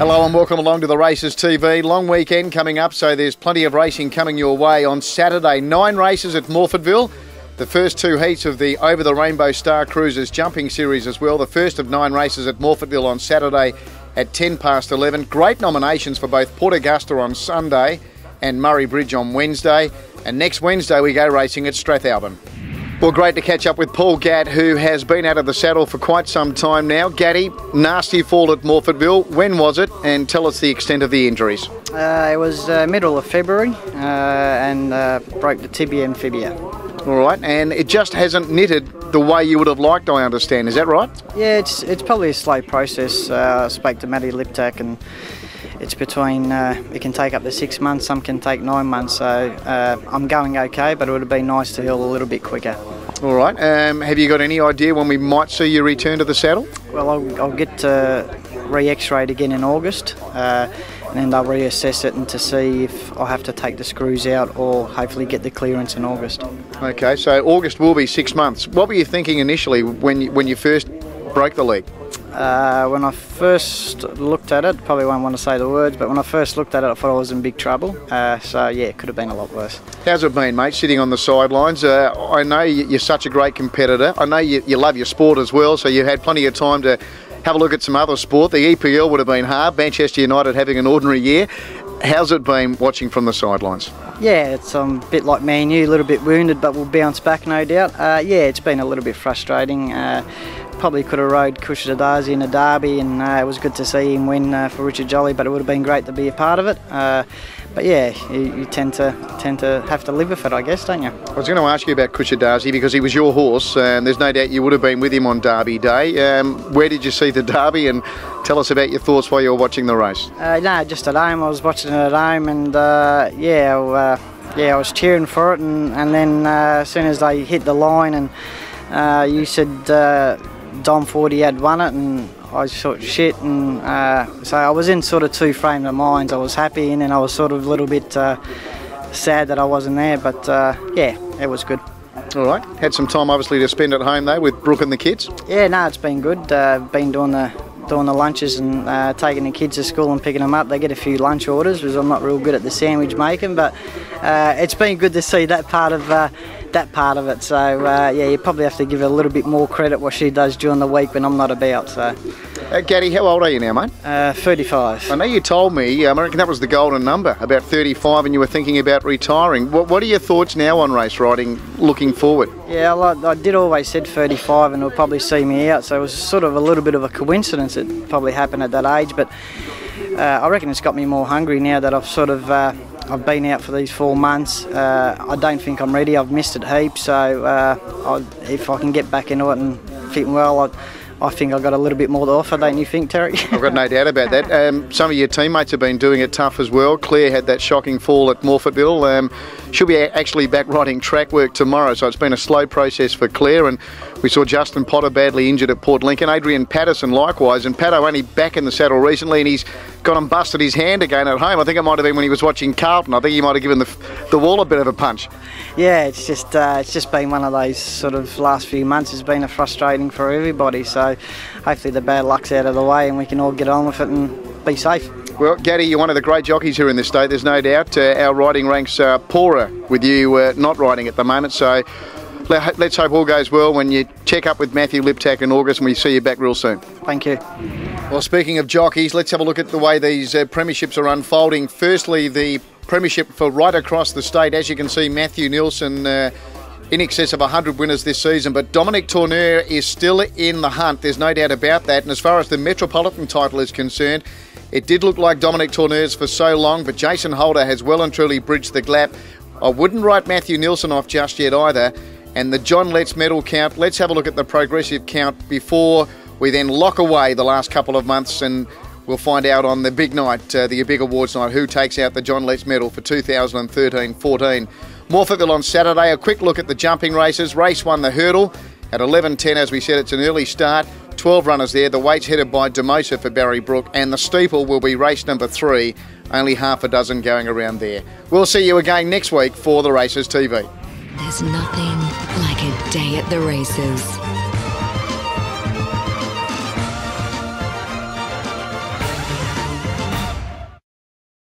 Hello and welcome along to the Races TV. Long weekend coming up, so there's plenty of racing coming your way on Saturday. 9 races at Morphettville. The first 2 heats of the Over the Rainbow Star Cruisers jumping series as well. The first of 9 races at Morphettville on Saturday at 11:10. Great nominations for both Port Augusta on Sunday and Murray Bridge on Wednesday. And next Wednesday we go racing at Strathalbyn. Well, great to catch up with Paul Gatt, who has been out of the saddle for quite some time now. Gatty, nasty fall at Morphettville. When was it? And tell us the extent of the injuries. It was middle of February and broke the tibia and fibia. All right, and it just hasn't knitted the way you would have liked, I understand. Is that right? Yeah, it's probably a slow process. I spoke to Matty Liptak, and it's between, it can take up to 6 months, some can take 9 months, so I'm going okay, but it would have been nice to heal a little bit quicker. All right, have you got any idea when we might see you return to the saddle? Well, I'll get re-x-rayed again in August, and then they'll reassess it and to see if I have to take the screws out or hopefully get the clearance in August. Okay, so August will be 6 months. What were you thinking initially when you first broke the leg? When I first looked at it, probably won't want to say the words, but when I first looked at it I thought I was in big trouble, so yeah, it could have been a lot worse. How's it been, mate, sitting on the sidelines? I know you're such a great competitor. I know you love your sport as well, so you had plenty of time to have a look at some other sport. The EPL would have been hard, Manchester United having an ordinary year. How's it been watching from the sidelines? Yeah, it's a bit like me and you, a little bit wounded, but we'll bounce back, no doubt. Yeah, it's been a little bit frustrating. Probably could have rode Kushadasi in a derby, and it was good to see him win for Richard Jolly, but it would have been great to be a part of it. But yeah, you tend to have to live with it, I guess, don't you? I was going to ask you about Kushadasi because he was your horse, and there's no doubt you would have been with him on Derby Day. Where did you see the Derby, and tell us about your thoughts while you were watching the race? No, just at home. I was watching it at home, and yeah, I was cheering for it, and then as soon as they hit the line, and you said Dom 40 had won it, and I thought shit, and so I was in sort of 2 frames of minds. I was happy, and then I was sort of a little bit sad that I wasn't there, but yeah, it was good. All right, had some time obviously to spend at home though with Brooke and the kids. Yeah, no, it's been good. Been doing the lunches and taking the kids to school and picking them up. They get a few lunch orders because I'm not real good at the sandwich making, but it's been good to see that part of it. So yeah, you probably have to give her a little bit more credit what she does during the week when I'm not about. So. Gatty, how old are you now, mate? 35. I know you told me, I reckon that was the golden number, about 35, and you were thinking about retiring. What are your thoughts now on race riding, looking forward? Yeah, I did always said 35 and it'll probably see me out, so it was sort of a little bit of a coincidence it probably happened at that age, but I reckon it's got me more hungry now that I've sort of I've been out for these 4 months. I don't think I'm ready. I've missed it heaps, so if I can get back into it and fit well, I think I've got a little bit more to offer, don't you think, Terry? I've got no doubt about that. Some of your teammates have been doing it tough as well. Claire had that shocking fall at Morphettville. She'll be actually back riding track work tomorrow, so it's been a slow process for Claire. And we saw Justin Potter badly injured at Port Lincoln. Adrian Patterson likewise, and Patto only back in the saddle recently, and he's gone and busted his hand again at home. I think it might have been when he was watching Carlton. I think he might have given the wall a bit of a punch. Yeah, it's just been one of those sort of last few months. It's been frustrating for everybody, so hopefully the bad luck's out of the way and we can all get on with it and be safe. Well, Gatty, you're one of the great jockeys here in this state, there's no doubt. Our riding ranks are poorer with you not riding at the moment, so let's hope all goes well when you check up with Matthew Liptak in August and we see you back real soon. Thank you. Well, speaking of jockeys, let's have a look at the way these premierships are unfolding. Firstly, the premiership for right across the state. As you can see, Matthew Nielsen in excess of 100 winners this season, but Dominic Tourneur is still in the hunt, there's no doubt about that. And as far as the Metropolitan title is concerned, it did look like Dominic Tourneur's for so long, but Jason Holder has well and truly bridged the gap. I wouldn't write Matthew Nielsen off just yet either. And the John Letts medal count, let's have a look at the progressive count before we then lock away the last couple of months, and we'll find out on the big night, the big awards night, who takes out the John Letts medal for 2013-14. Morphettville on Saturday, a quick look at the jumping races. Race 1, the hurdle, at 11:10, as we said, it's an early start. 12 runners there, the weight's headed by Demosa for Barry Brook, and the steeple will be race number 3, only half a dozen going around there. We'll see you again next week for the Races TV. There's nothing like a day at the races.